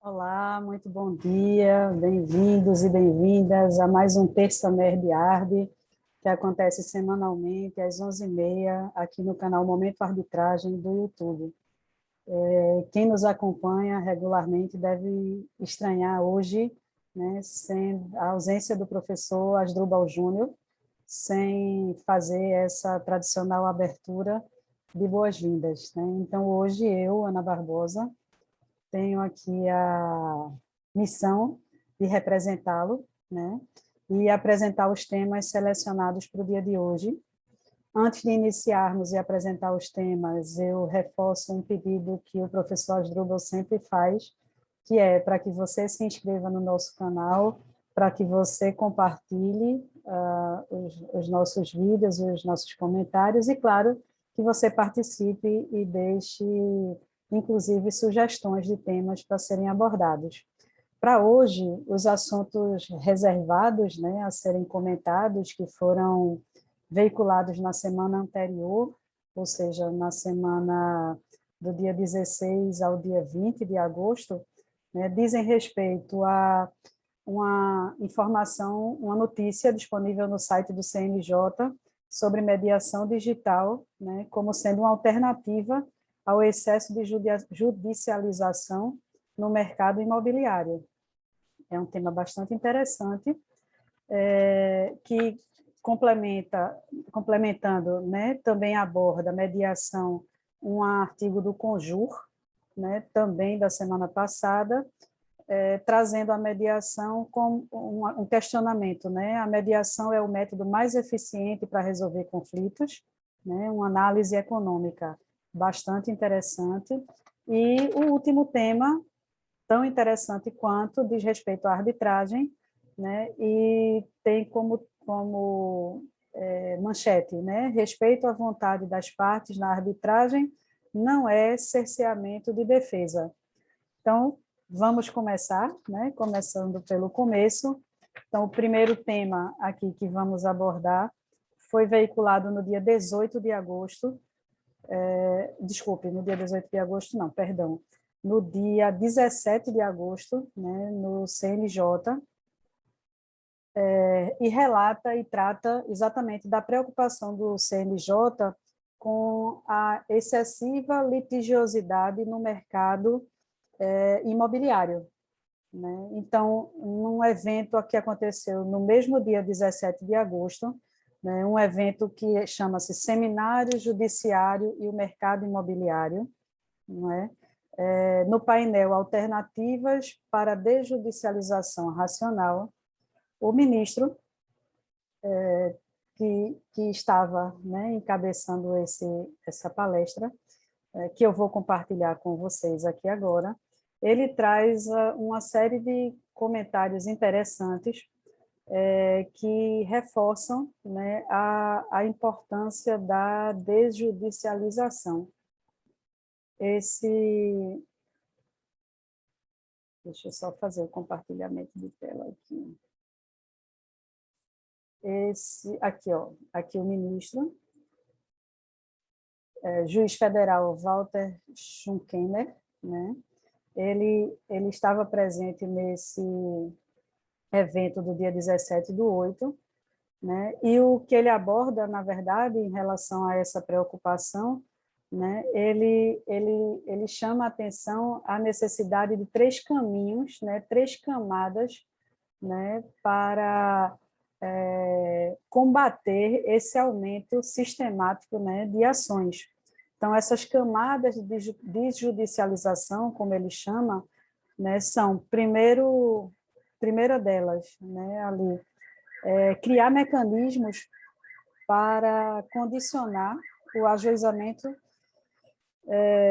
Olá, muito bom dia, bem-vindos e bem-vindas a mais um Terça Nerd Arde, que acontece semanalmente às 11h30 aqui no canal Momento Arbitragem do YouTube. Quem nos acompanha regularmente deve estranhar hoje, né, sem a ausência do professor Asdrubal Júnior, sem fazer essa tradicional abertura de boas-vindas, né? Então, hoje eu, Ana Barbosa, tenho aqui a missão de representá-lo, né, e apresentar os temas selecionados para o dia de hoje. Antes de iniciarmos e apresentar os temas, eu reforço um pedido que o professor Asdrubal sempre faz, que é para que você se inscreva no nosso canal, para que você compartilhe os nossos vídeos, os nossos comentários, e, claro, que você participe e deixe, inclusive, sugestões de temas para serem abordados. Para hoje, os assuntos reservados, né, a serem comentados, que foram veiculados na semana anterior, ou seja, na semana do dia 16 ao dia 20 de agosto, né, dizem respeito a uma informação, uma notícia disponível no site do CNJ sobre mediação digital, né, como sendo uma alternativa ao excesso de judicialização no mercado imobiliário. É um tema bastante interessante, que complementando, né, também aborda mediação, um artigo do Conjur, né, também da semana passada, trazendo a mediação com um questionamento, né? A mediação é o método mais eficiente para resolver conflitos, né? Uma análise econômica bastante interessante. E o último tema, tão interessante quanto, diz respeito à arbitragem, né? E tem como manchete, né? Respeito à vontade das partes na arbitragem não é cerceamento de defesa. Então, vamos começar, né? Começando pelo começo. Então, o primeiro tema aqui que vamos abordar foi veiculado no dia 18 de agosto, no dia 18 de agosto, não, perdão, no dia 17 de agosto, né, no CNJ, e relata e trata exatamente da preocupação do CNJ com a excessiva litigiosidade no mercado imobiliário, né? Então, num evento que aconteceu no mesmo dia 17 de agosto, né, um evento que chama-se Seminário Judiciário e o Mercado Imobiliário, não é? No painel Alternativas para a Desjudicialização Racional, o ministro que estava, né, encabeçando essa palestra, que eu vou compartilhar com vocês aqui agora, ele traz uma série de comentários interessantes que reforçam, né, a importância da desjudicialização. Deixa eu só fazer o compartilhamento de tela aqui. Aqui o ministro, juiz federal Walter Schunkemer, né? Ele estava presente nesse evento do dia 17/8, né? E o que ele aborda, na verdade, em relação a essa preocupação, né? Ele chama a atenção à necessidade de 3 caminhos, né? 3 camadas, né? Para combater esse aumento sistemático, né? De ações. Então, essas camadas de desjudicialização, como ele chama, né? São, primeira delas, né? Ali, criar mecanismos para condicionar o ajuizamento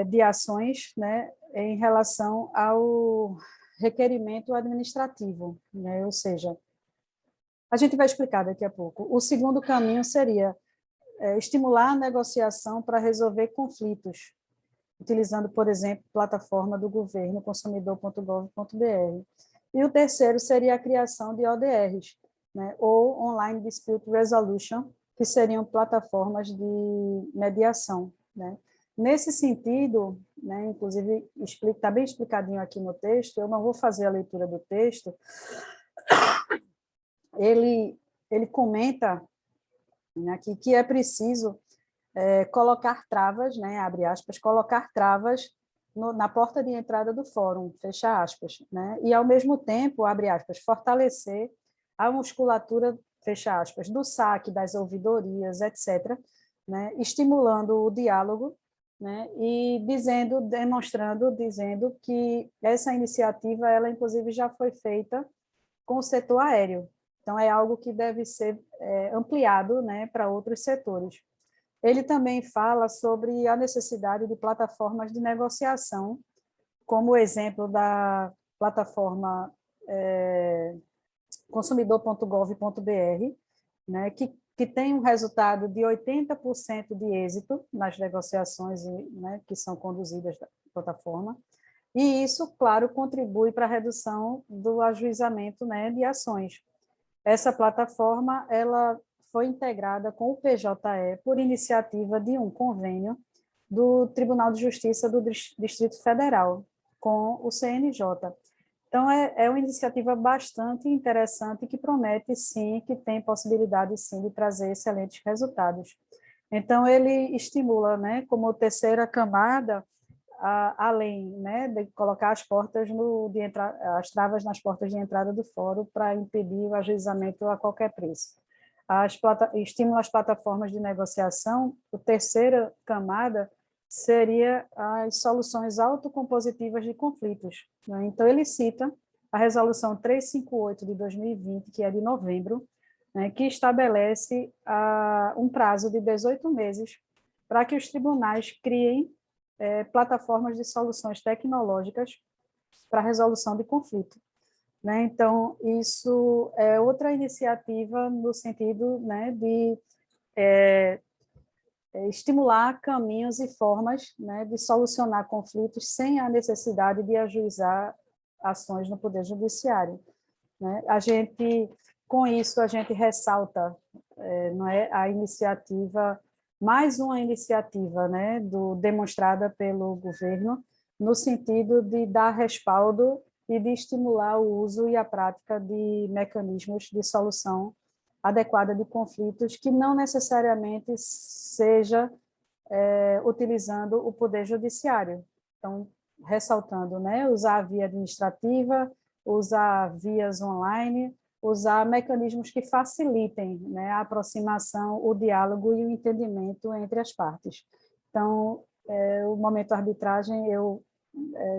de ações, né, em relação ao requerimento administrativo, né? Ou seja, a gente vai explicar daqui a pouco. O segundo caminho seria estimular a negociação para resolver conflitos, utilizando, por exemplo, plataforma do governo, consumidor.gov.br. E o terceiro seria a criação de ODRs, né, ou Online Dispute Resolution, que seriam plataformas de mediação, né? Nesse sentido, né, inclusive está bem explicadinho aqui no texto, eu não vou fazer a leitura do texto, ele comenta, né, aqui que é preciso colocar travas, né, abre aspas, colocar travas na porta de entrada do fórum, fecha aspas, né, e, ao mesmo tempo, abre aspas, fortalecer a musculatura, fecha aspas, do saque, das ouvidorias, etc., né, estimulando o diálogo, né, e dizendo que essa iniciativa, ela, inclusive, já foi feita com o setor aéreo. Então, é algo que deve ser ampliado, né, para outros setores. Ele também fala sobre a necessidade de plataformas de negociação, como o exemplo da plataforma consumidor.gov.br, né, que tem um resultado de 80% de êxito nas negociações, né, que são conduzidas da plataforma, e isso, claro, contribui para a redução do ajuizamento, né, de ações. Essa plataforma, ela foi integrada com o PJE por iniciativa de um convênio do Tribunal de Justiça do Distrito Federal com o CNJ. Então, é uma iniciativa bastante interessante que promete, sim, que tem possibilidade, sim, de trazer excelentes resultados. Então, ele estimula, né, como terceira camada, além, né, de colocar as travas nas portas de entrada do fórum para impedir o ajuizamento a qualquer preço. Estimula as plataformas de negociação, a terceira camada seria as soluções autocompositivas de conflitos, né? Então, ele cita a Resolução 358 de 2020, que é de novembro, né, que estabelece um prazo de 18 meses para que os tribunais criem plataformas de soluções tecnológicas para a resolução de conflito, né? Então, isso é outra iniciativa no sentido, né, de estimular caminhos e formas, né, de solucionar conflitos sem a necessidade de ajuizar ações no Poder Judiciário, né? Com isso, a gente ressalta, não é, a iniciativa, mais uma iniciativa, né, demonstrada pelo governo, no sentido de dar respaldo e de estimular o uso e a prática de mecanismos de solução adequada de conflitos, que não necessariamente seja utilizando o Poder Judiciário. Então, ressaltando, né, usar a via administrativa, usar vias online, usar mecanismos que facilitem, né, a aproximação, o diálogo e o entendimento entre as partes. Então, o Momento Arbitragem, eu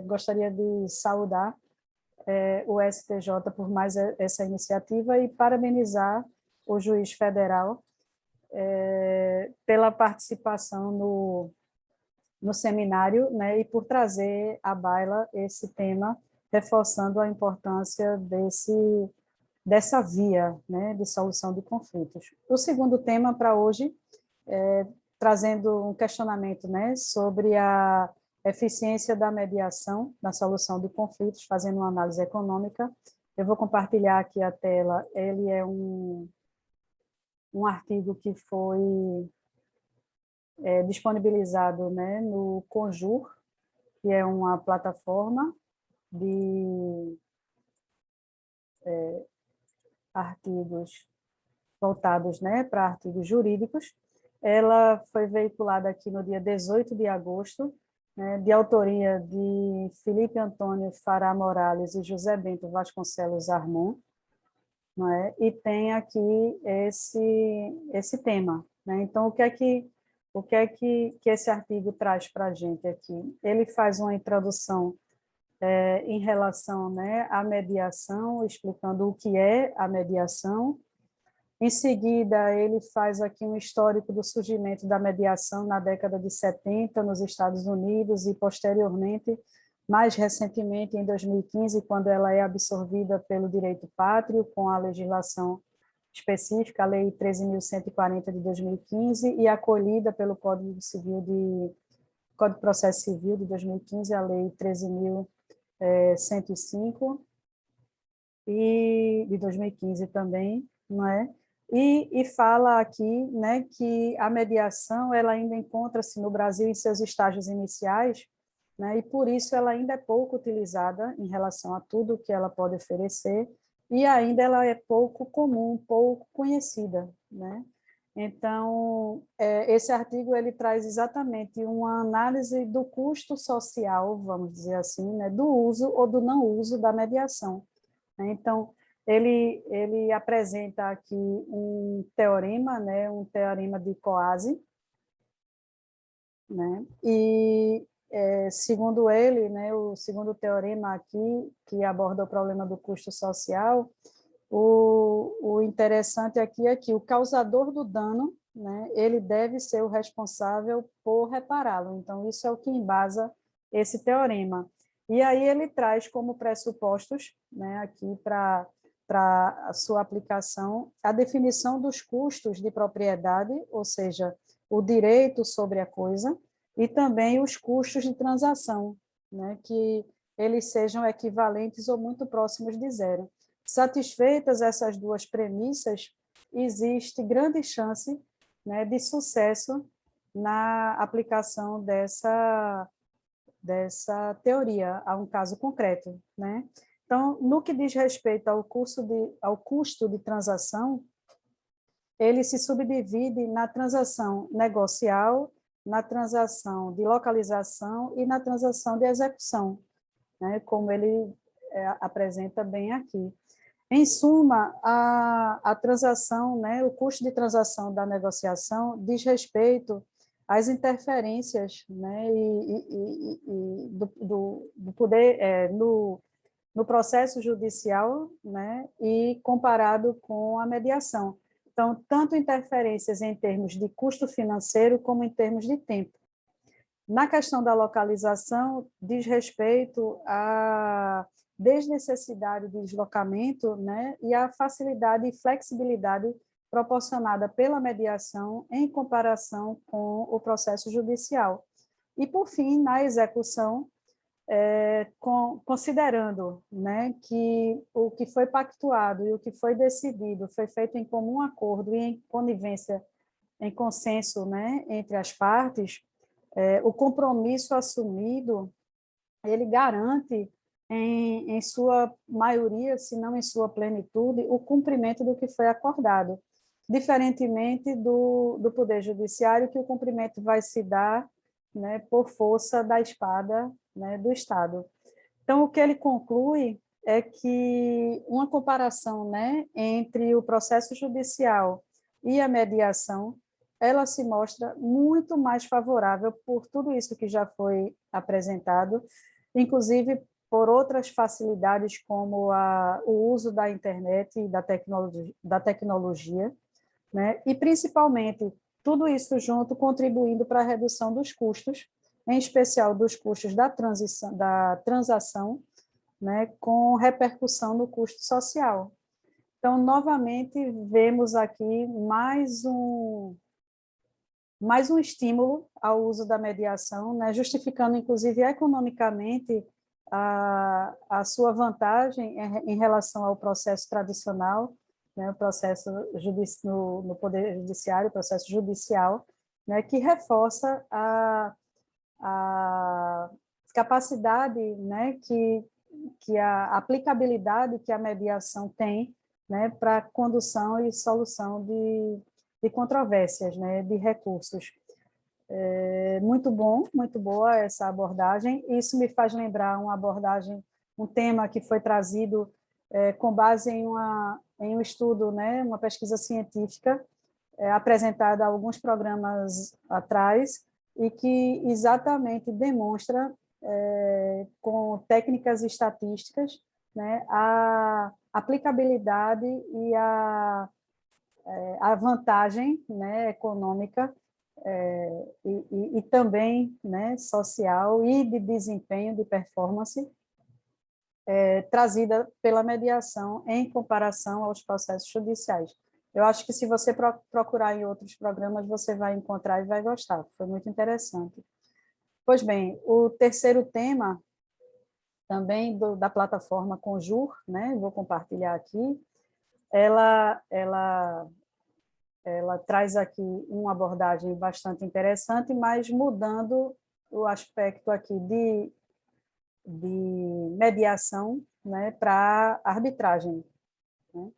gostaria de saudar o STJ por mais essa iniciativa e parabenizar o juiz federal pela participação no seminário, né, e por trazer à baila esse tema, reforçando a importância dessa via, né, de solução de conflitos. O segundo tema para hoje, trazendo um questionamento, né, sobre a eficiência da mediação na solução de conflitos, fazendo uma análise econômica. Eu vou compartilhar aqui a tela. Ele é um artigo que foi disponibilizado, né, no Conjur, que é uma plataforma de artigos voltados, né, para artigos jurídicos. Ela foi veiculada aqui no dia 18 de agosto, né, de autoria de Felipe Antônio Fará Morales e José Bento Vasconcelos Armon, não é? E tem aqui esse tema, né? Então, o que é que esse artigo traz para a gente aqui? Ele faz uma introdução em relação, né, à mediação, explicando o que é a mediação. Em seguida, ele faz aqui um histórico do surgimento da mediação na década de 70 nos Estados Unidos e, posteriormente, mais recentemente, em 2015, quando ela é absorvida pelo direito pátrio, com a legislação específica, a Lei 13.140 de 2015, e acolhida pelo Código de Processo Civil de 2015, a Lei 13.105, e de 2015 também, não é? e fala aqui, né, que a mediação ela ainda encontra-se no Brasil em seus estágios iniciais, né, e por isso ela ainda é pouco utilizada em relação a tudo que ela pode oferecer, e ainda ela é pouco comum, pouco conhecida, né? Então, esse artigo ele traz exatamente uma análise do custo social, vamos dizer assim, né, do uso ou do não uso da mediação, né? Então, ele apresenta aqui um teorema, né, um teorema de Coase, né, e segundo ele, né, o segundo teorema aqui, que aborda o problema do custo social, o interessante aqui é que o causador do dano, né, ele deve ser o responsável por repará-lo. Então, isso é o que embasa esse teorema. E aí ele traz como pressupostos, né, aqui para a sua aplicação, a definição dos custos de propriedade, ou seja, o direito sobre a coisa, e também os custos de transação, né, que eles sejam equivalentes ou muito próximos de zero. Satisfeitas essas duas premissas, existe grande chance, né, de sucesso na aplicação dessa teoria a um caso concreto, né? Então, no que diz respeito ao custo de transação, ele se subdivide na transação negocial, na transação de localização e na transação de execução, né? Como ele apresenta bem aqui. Em suma, a transação, né, o custo de transação da negociação diz respeito às interferências, né, do poder no processo judicial, né, e comparado com a mediação. Então, tanto interferências em termos de custo financeiro como em termos de tempo. Na questão da localização, diz respeito à desnecessidade de deslocamento, né, e à facilidade e flexibilidade proporcionada pela mediação em comparação com o processo judicial. E, por fim, na execução, considerando, né, que o que foi pactuado e o que foi decidido foi feito em comum acordo e em conivência, em consenso, né, entre as partes, o compromisso assumido, ele garante, em sua maioria, se não em sua plenitude, o cumprimento do que foi acordado, diferentemente do Poder Judiciário, que o cumprimento vai se dar, né, por força da espada, né, do Estado. Então, o que ele conclui é que uma comparação, né, entre o processo judicial e a mediação, ela se mostra muito mais favorável por tudo isso que já foi apresentado, inclusive por outras facilidades como o uso da internet e da tecnologia, né? E principalmente tudo isso junto contribuindo para a redução dos custos, em especial dos custos da transação, né, com repercussão no custo social. Então, novamente, vemos aqui mais um estímulo ao uso da mediação, né, justificando, inclusive, economicamente a sua vantagem em relação ao processo tradicional, né, o processo no Poder Judiciário, o processo judicial, né, que reforça a capacidade, né, que a aplicabilidade que a mediação tem, né, para a condução e solução de controvérsias, né, de recursos. Muito bom, muito boa essa abordagem. Isso me faz lembrar uma abordagem, um tema que foi trazido com base em um estudo, né, uma pesquisa científica apresentada há alguns programas atrás e que exatamente demonstra, com técnicas estatísticas, né, a aplicabilidade e a vantagem, né, econômica e também, né, social e de desempenho, de performance, trazida pela mediação em comparação aos processos judiciais. Eu acho que se você procurar em outros programas, você vai encontrar e vai gostar. Foi muito interessante. Pois bem, o terceiro tema, também da plataforma Conjur, né, vou compartilhar aqui, ela ela traz aqui uma abordagem bastante interessante, mas mudando o aspecto aqui de mediação, né, para arbitragem, né?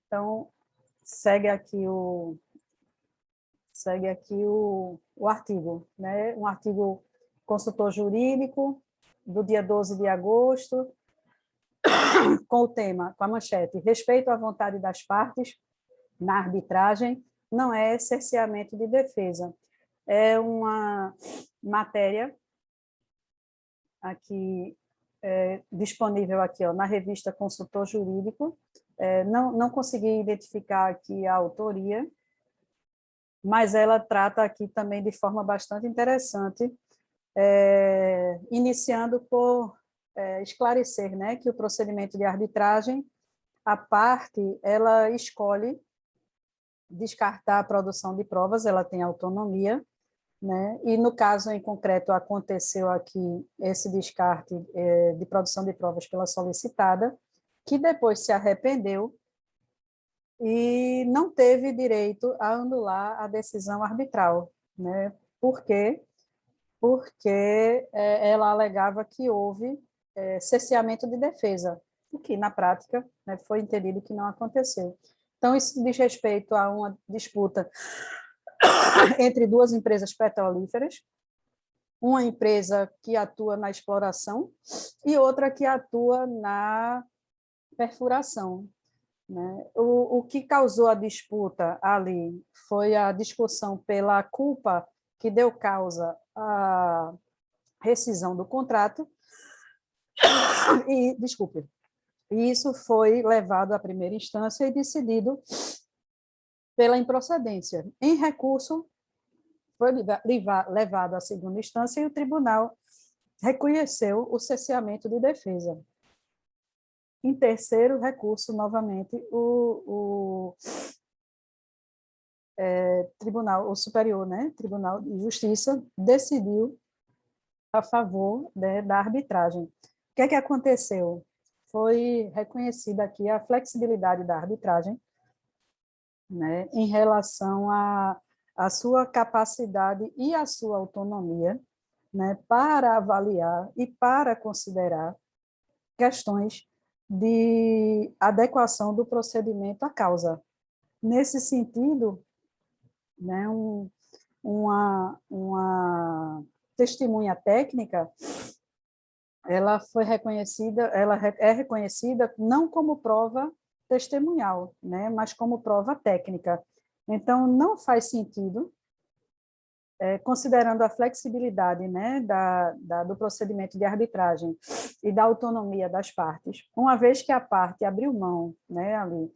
Então, segue aqui o artigo, né? Um artigo consultor jurídico do dia 12 de agosto, com o tema, com a manchete: respeito à vontade das partes na arbitragem não é cerceamento de defesa. É uma matéria aqui, disponível aqui, ó, na revista Consultor Jurídico. Não consegui identificar aqui a autoria, mas ela trata aqui também de forma bastante interessante, iniciando por esclarecer, né, que o procedimento de arbitragem, a parte, ela escolhe descartar a produção de provas, ela tem autonomia, né? E no caso em concreto aconteceu aqui esse descarte de produção de provas pela solicitada, que depois se arrependeu e não teve direito a anular a decisão arbitral, né? Por quê? Porque ela alegava que houve cerceamento de defesa, o que, na prática, né, foi entendido que não aconteceu. Então, isso diz respeito a uma disputa entre duas empresas petrolíferas, uma empresa que atua na exploração e outra que atua na perfuração, né? O que causou a disputa ali foi a discussão pela culpa que deu causa à rescisão do contrato e, desculpe, isso foi levado à primeira instância e decidido pela improcedência. Em recurso, foi levado à segunda instância e o tribunal reconheceu o cerceamento de defesa. Em terceiro recurso, novamente, o Tribunal, o Superior, né, Tribunal de Justiça, decidiu a favor, né, da arbitragem. O que é que aconteceu? Foi reconhecida aqui a flexibilidade da arbitragem, né, em relação à sua capacidade e à sua autonomia, né, para avaliar e para considerar questões de adequação do procedimento à causa. Nesse sentido, né, uma testemunha técnica, ela é reconhecida não como prova testemunhal, né, mas como prova técnica. Então, não faz sentido, considerando a flexibilidade, né, do procedimento de arbitragem e da autonomia das partes, uma vez que a parte abriu mão, né, ali,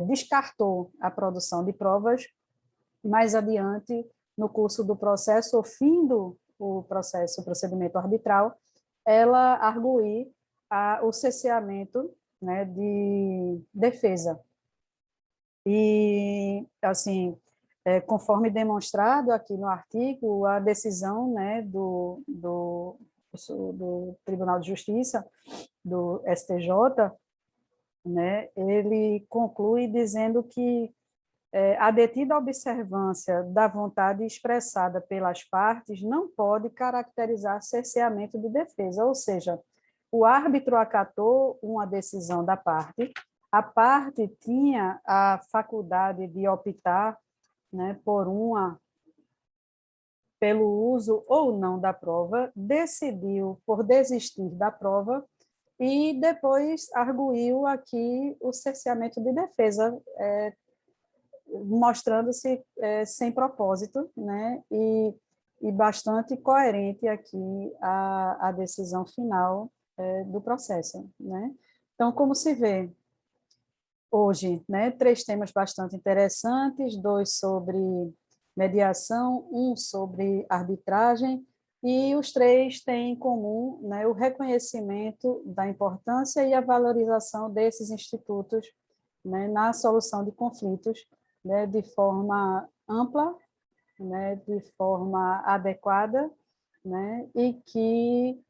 descartou a produção de provas, mais adiante, no curso do processo, ou fim do o processo, o procedimento arbitral, ela arguir o cerceamento, né, de defesa. E, assim, conforme demonstrado aqui no artigo, a decisão, né, do Tribunal de Justiça, do STJ, né, ele conclui dizendo que a detida observância da vontade expressada pelas partes não pode caracterizar cerceamento de defesa, ou seja, o árbitro acatou uma decisão da parte, a parte tinha a faculdade de optar, né, pelo uso ou não da prova, decidiu por desistir da prova e depois arguiu aqui o cerceamento de defesa, mostrando-se sem propósito, né, e bastante coerente aqui a decisão final do processo, né. Então, como se vê hoje, né, 3 temas bastante interessantes, 2 sobre mediação, 1 sobre arbitragem, e os 3 têm em comum, né, o reconhecimento da importância e a valorização desses institutos, né, na solução de conflitos, né, de forma ampla, né, de forma adequada, né, e que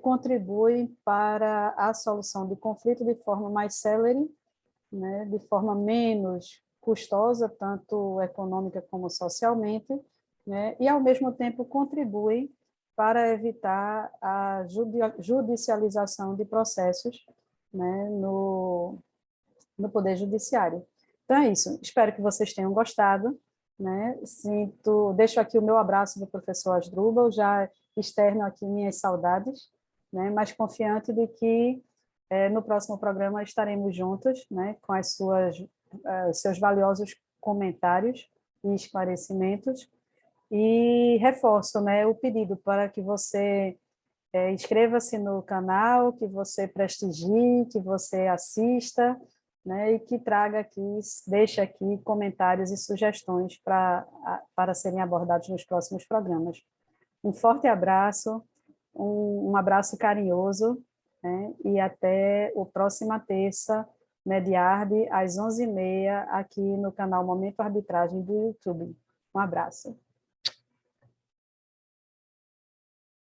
contribuem para a solução de conflito de forma mais célere, né, de forma menos custosa, tanto econômica como socialmente, né, e, ao mesmo tempo, contribui para evitar a judicialização de processos, né, no Poder Judiciário. Então, é isso. Espero que vocês tenham gostado, né? Deixo aqui o meu abraço do professor Asdrubal, já externo aqui minhas saudades, né? Mas confiante de que no próximo programa estaremos juntos, né? Com seus valiosos comentários e esclarecimentos. E reforço, né, o pedido para que você inscreva-se no canal, que você prestigie, que você assista, né, e que traga aqui, deixe aqui comentários e sugestões para serem abordados nos próximos programas. Um forte abraço, um abraço carinhoso, né, e até a próxima terça, Mediarde, às 11h30, aqui no canal Momento Arbitragem do YouTube. Um abraço.